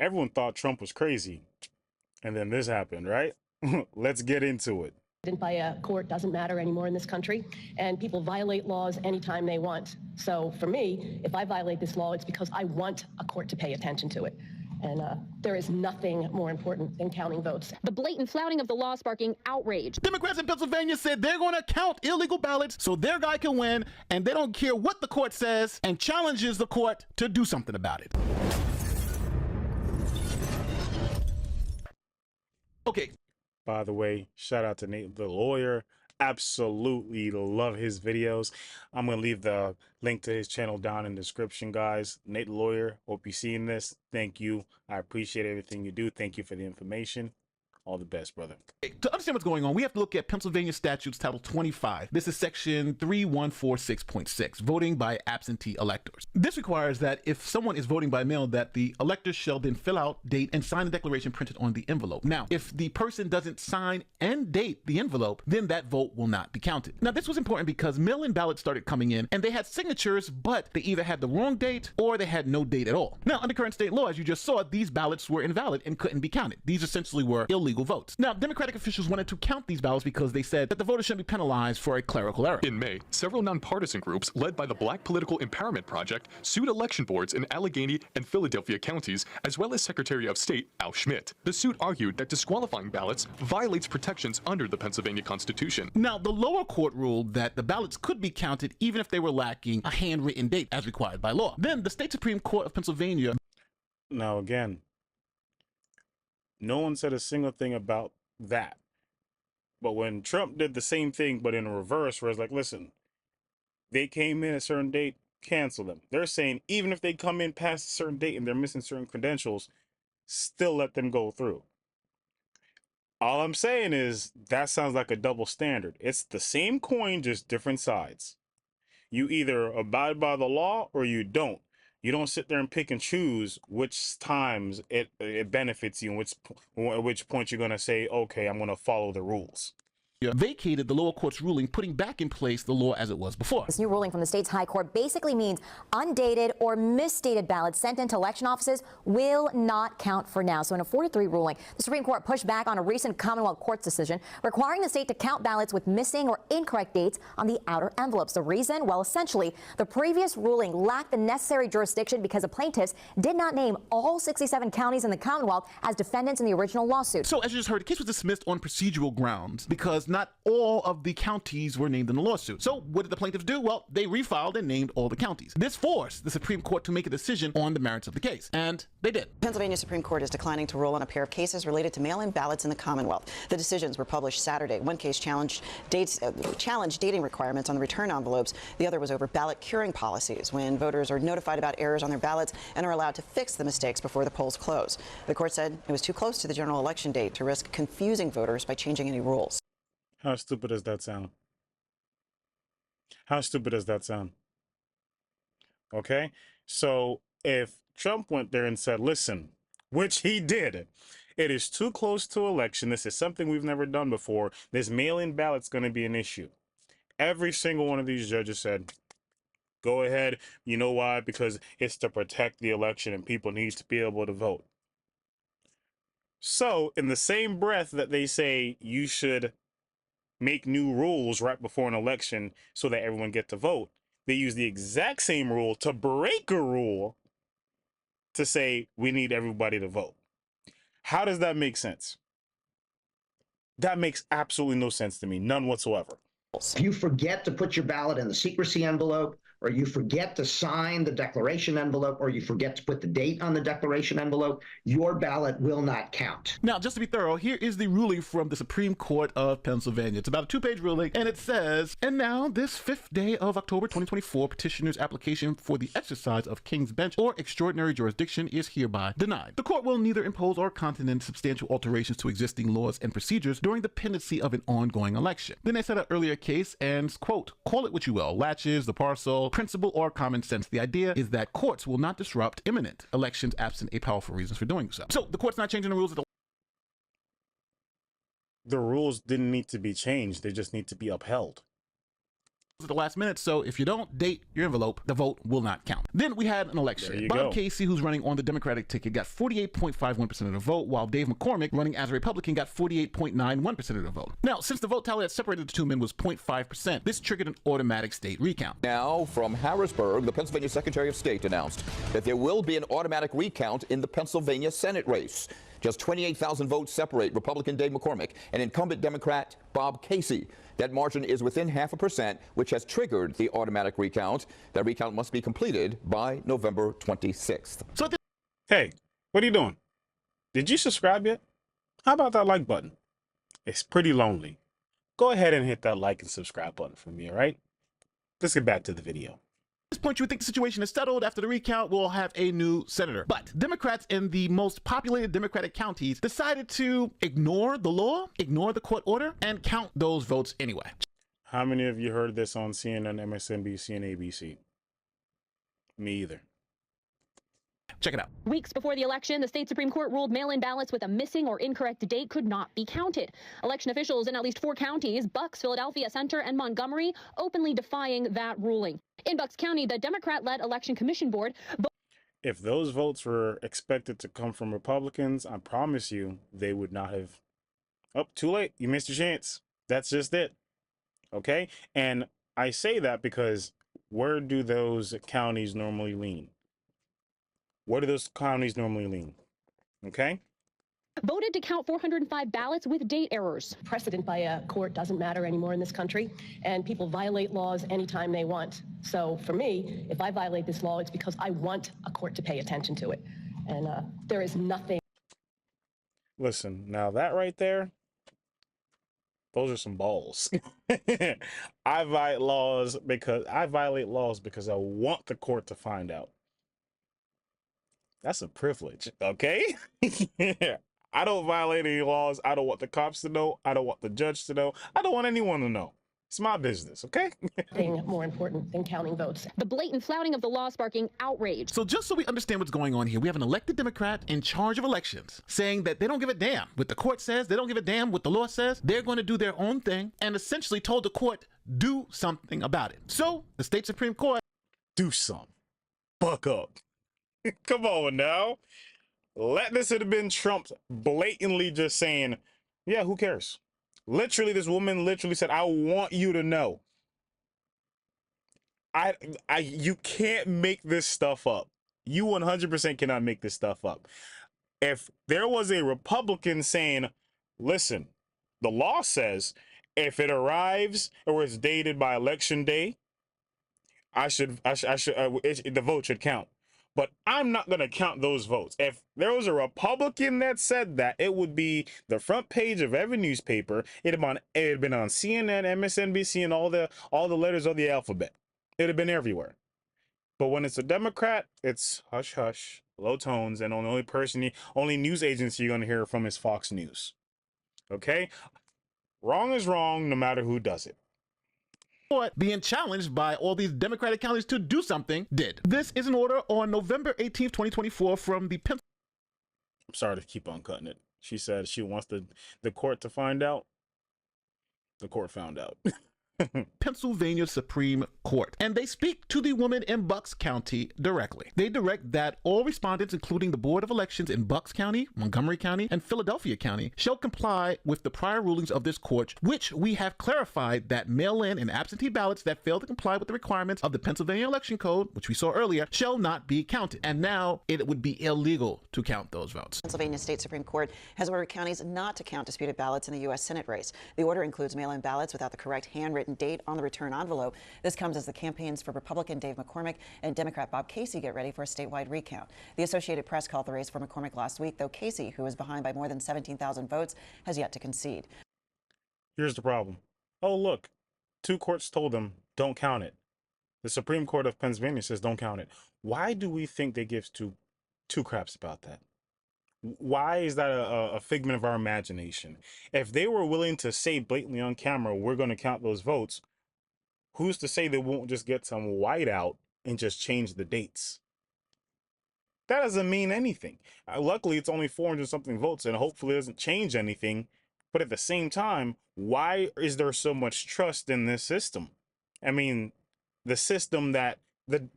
everyone thought Trump was crazy. And then this happened, right? Let's get into it. By a court doesn't matter anymore in this country, and people violate laws anytime they want. So for me, if I violate this law, it's because I want a court to pay attention to it. And there is nothing more important than counting votes. The blatant flouting of the law sparking outrage. Democrats in Pennsylvania said they're going to count illegal ballots so their guy can win, and they don't care what the court says, and challenges the court to do something about it. Okay. By the way, shout out to Nate the lawyer. Absolutely love his videos. I'm going to leave the link to his channel down in the description, guys. Nate the lawyer, hope you're seeing this. Thank you. I appreciate everything you do. Thank you for the information. All the best, brother. To understand what's going on, we have to look at Pennsylvania Statutes Title 25. This is section 3146.6, voting by absentee electors. This requires that if someone is voting by mail, that the electors shall then fill out, date, and sign the declaration printed on the envelope. Now, if the person doesn't sign and date the envelope, then that vote will not be counted. Now, this was important because mail-in ballots started coming in, and they had signatures, but they either had the wrong date or they had no date at all. Now, under current state law, as you just saw, these ballots were invalid and couldn't be counted. These essentially were illegal votes. Now, Democratic officials wanted to count these ballots because they said that the voters shouldn't be penalized for a clerical error. In May, several nonpartisan groups led by the Black Political Empowerment Project sued election boards in Allegheny and Philadelphia counties, as well as Secretary of State Al Schmidt. The suit argued that disqualifying ballots violates protections under the Pennsylvania Constitution. Now, the lower court ruled that the ballots could be counted even if they were lacking a handwritten date as required by law. Then the State Supreme Court of Pennsylvania. Now, again, no one said a single thing about that. But when Trump did the same thing, but in reverse, where it's like, listen, they came in a certain date, cancel them. They're saying even if they come in past a certain date and they're missing certain credentials, still let them go through. All I'm saying is that sounds like a double standard. It's the same coin, just different sides. You either abide by the law or you don't. You don't sit there and pick and choose which times it benefits you and at which point you're going to say, okay, I'm going to follow the rules. Vacated the lower court's ruling, putting back in place the law as it was before. This new ruling from the state's high court basically means undated or misstated ballots sent into election offices will not count for now. So in a 4-3 ruling, the Supreme Court pushed back on a recent Commonwealth Court's decision requiring the state to count ballots with missing or incorrect dates on the outer envelopes. The reason? Well, essentially, the previous ruling lacked the necessary jurisdiction because the plaintiffs did not name all 67 counties in the Commonwealth as defendants in the original lawsuit. So as you just heard, the case was dismissed on procedural grounds because not all of the counties were named in the lawsuit. So what did the plaintiffs do? Well, they refiled and named all the counties. This forced the Supreme Court to make a decision on the merits of the case, and they did. Pennsylvania Supreme Court is declining to rule on a pair of cases related to mail-in ballots in the Commonwealth. The decisions were published Saturday. One case challenged dating requirements on the return envelopes. The other was over ballot curing policies, when voters are notified about errors on their ballots and are allowed to fix the mistakes before the polls close. The court said it was too close to the general election date to risk confusing voters by changing any rules. How stupid does that sound? How stupid does that sound? Okay, so if Trump went there and said, listen, which he did, it is too close to election. This is something we've never done before. This mail-in ballot's going to be an issue. Every single one of these judges said, go ahead. You know why? Because it's to protect the election and people need to be able to vote. So in the same breath that they say you should make new rules right before an election so that everyone get to vote, they use the exact same rule to break a rule to say we need everybody to vote. How does that make sense? That makes absolutely no sense to me, none whatsoever. If you forget to put your ballot in the secrecy envelope, or you forget to sign the declaration envelope, or you forget to put the date on the declaration envelope, your ballot will not count. Now, just to be thorough, here is the ruling from the Supreme Court of Pennsylvania. It's about a 2-page ruling, and it says, and now, this 5th day of October 2024, petitioner's application for the exercise of King's Bench or extraordinary jurisdiction is hereby denied. The court will neither impose or countenance substantial alterations to existing laws and procedures during the pendency of an ongoing election. Then they said an earlier case and, quote, call it what you will, latches, the parcel, principle, or common sense. The idea is that courts will not disrupt imminent elections absent a powerful reasons for doing so. So the court's not changing the rules of the rules didn't need to be changed. They just need to be upheld. at the last minute, so if you don't date your envelope, the vote will not count. Then we had an election. There you Bob go. Casey, who's running on the Democratic ticket, got 48.51% of the vote, while Dave McCormick, running as a Republican, got 48.91% of the vote. Now, since the vote tally that separated the two men was 0.5%, this triggered an automatic state recount. Now, from Harrisburg, the Pennsylvania Secretary of State announced that there will be an automatic recount in the Pennsylvania Senate race. Just 28,000 votes separate Republican Dave McCormick and incumbent Democrat Bob Casey. That margin is within 0.5%, which has triggered the automatic recount. That recount must be completed by November 26th. So Hey, what are you doing? Did you subscribe yet? How about that like button? It's pretty lonely. Go ahead and hit that like and subscribe button for me, all right? Let's get back to the video. At this point, you would think the situation is settled. After the recount, we'll have a new senator. But Democrats in the most populated Democratic counties decided to ignore the law, ignore the court order, and count those votes anyway. How many of you heard this on CNN, MSNBC, and ABC? Me either. Check it out. Weeks before the election, the state Supreme Court ruled mail-in ballots with a missing or incorrect date could not be counted. Election officials in at least 4 counties, Bucks, Philadelphia Center, and Montgomery, openly defying that ruling. In Bucks County, the Democrat-led Election Commission Board. If those votes were expected to come from Republicans, I promise you they would not have. Oh, too late. You missed your chance. That's just it. Okay? And I say that because where do those counties normally lean? Where do those counties normally lean? Okay? Voted to count 405 ballots with date errors. Precedent by a court doesn't matter anymore in this country, and people violate laws anytime they want. So for me, if I violate this law, it's because I want a court to pay attention to it. And there is nothing. Listen, now that right there, those are some balls. I violate laws because I want the court to find out. That's a privilege, okay? I don't violate any laws. I don't want the cops to know. I don't want the judge to know. I don't want anyone to know. It's my business, okay? Thing more important than counting votes. The blatant flouting of the law sparking outrage. So just so we understand what's going on here, we have an elected Democrat in charge of elections saying that they don't give a damn what the court says. They don't give a damn what the law says. They're going to do their own thing and essentially told the court, do something about it. So the state Supreme Court, do something. Buck up. Come on now. Let this have been Trump blatantly just saying, yeah, who cares? Literally, this woman literally said, I want you to know. You can't make this stuff up. You 100% cannot make this stuff up. If there was a Republican saying, listen, the law says if it arrives or is dated by election day, the vote should count. But I'm not going to count those votes. If there was a Republican that said that, it would be the front page of every newspaper. It had been on CNN, MSNBC, and all the letters of the alphabet. It would have been everywhere. But when it's a Democrat, it's hush hush, low tones, and only news agency you're going to hear from is Fox News. Okay? Wrong is wrong, no matter who does it. being challenged by all these Democratic counties to do something, did. This is an order on November 18th, 2024 from the I'm sorry to keep on cutting it. She said she wants the court to find out. The court found out. Pennsylvania Supreme Court, and they speak to the woman in Bucks County directly. They direct that all respondents, including the Board of Elections in Bucks County, Montgomery County, and Philadelphia County, shall comply with the prior rulings of this court, which we have clarified that mail-in and absentee ballots that fail to comply with the requirements of the Pennsylvania Election Code, which we saw earlier, shall not be counted. And now it would be illegal to count those votes. Pennsylvania State Supreme Court has ordered counties not to count disputed ballots in the U.S. Senate race. The order includes mail-in ballots without the correct handwritten date on the return envelope. This comes as the campaigns for Republican Dave McCormick and Democrat Bob Casey get ready for a statewide recount. The Associated Press called the race for McCormick last week, though Casey, who is behind by more than 17,000 votes, has yet to concede. Here's the problem. Oh, look, 2 courts told them don't count it. The Supreme Court of Pennsylvania says don't count it. Why do we think they give two craps about that? Why is that a figment of our imagination? If they were willing to say blatantly on camera, we're going to count those votes, who's to say they won't just get some whiteout and just change the dates? That doesn't mean anything. Luckily, it's only 400 something votes, and hopefully it doesn't change anything. But at the same time, why is there so much trust in this system? I mean, the system that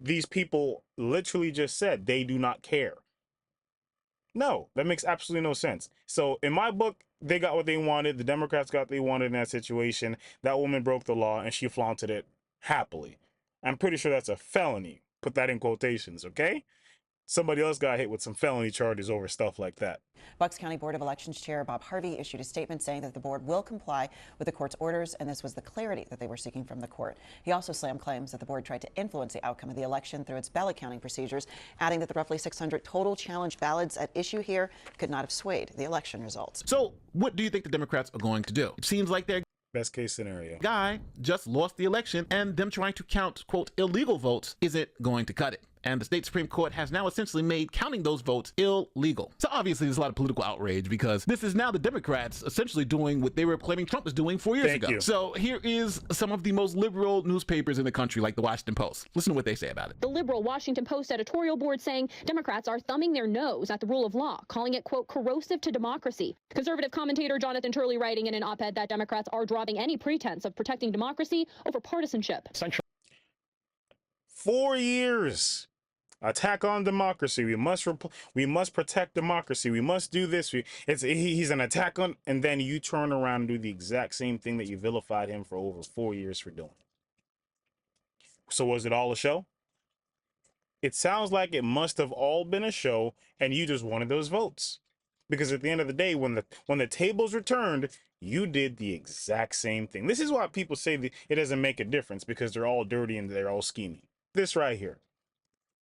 these people literally just said they do not care. No, that makes absolutely no sense. So in my book, they got what they wanted. The Democrats got what they wanted in that situation. That woman broke the law and she flaunted it happily. I'm pretty sure that's a felony. Put that in quotations, okay? Somebody else got hit with some felony charges over stuff like that. Bucks County Board of Elections Chair Bob Harvey issued a statement saying that the board will comply with the court's orders, and this was the clarity that they were seeking from the court. He also slammed claims that the board tried to influence the outcome of the election through its ballot counting procedures, adding that the roughly 600 total challenge ballots at issue here could not have swayed the election results. So what do you think the Democrats are going to do? It seems like their best case scenario guy just lost the election, and them trying to count, quote, illegal votes isn't going to cut it. And the state Supreme Court has now essentially made counting those votes illegal. So obviously there's a lot of political outrage because this is now the Democrats essentially doing what they were claiming Trump was doing 4 years ago. So here is some of the most liberal newspapers in the country, like the Washington Post. Listen to what they say about it. The liberal Washington Post editorial board saying Democrats are thumbing their nose at the rule of law, calling it, quote, corrosive to democracy. Conservative commentator Jonathan Turley writing in an op-ed that Democrats are dropping any pretense of protecting democracy over partisanship. 4 years. Attack on democracy. We must protect democracy. We must do this. He's an attack on, and then you turn around and do the exact same thing that you vilified him for over 4 years for doing. So was it all a show? It sounds like it must have all been a show, and you just wanted those votes. Because at the end of the day, when the tables were turned, you did the exact same thing. This is why people say that it doesn't make a difference, because they're all dirty and they're all scheming. This right here.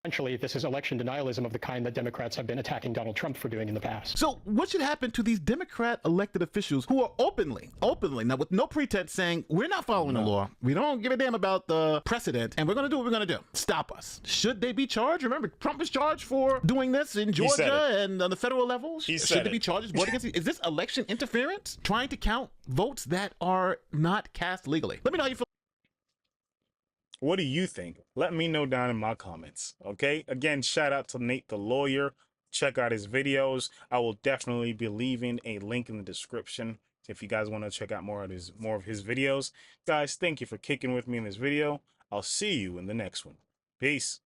Essentially, this is election denialism of the kind that Democrats have been attacking Donald Trump for doing in the past. So what should happen to these Democrat elected officials who are openly, now with no pretense, saying we're not following the law, we don't give a damn about the precedent, and we're going to do what we're going to do? Stop us. Should they be charged? Remember, Trump was charged for doing this in Georgia and on the federal level. Should there be charges brought against him? Is this election interference? Trying to count votes that are not cast legally? Let me know how you feel. What do you think? Let me know down in my comments, okay? Again, shout out to Nate the Lawyer. Check out his videos. I will definitely be leaving a link in the description if you guys want to check out more of his videos. Guys, thank you for kicking with me in this video. I'll see you in the next one. Peace.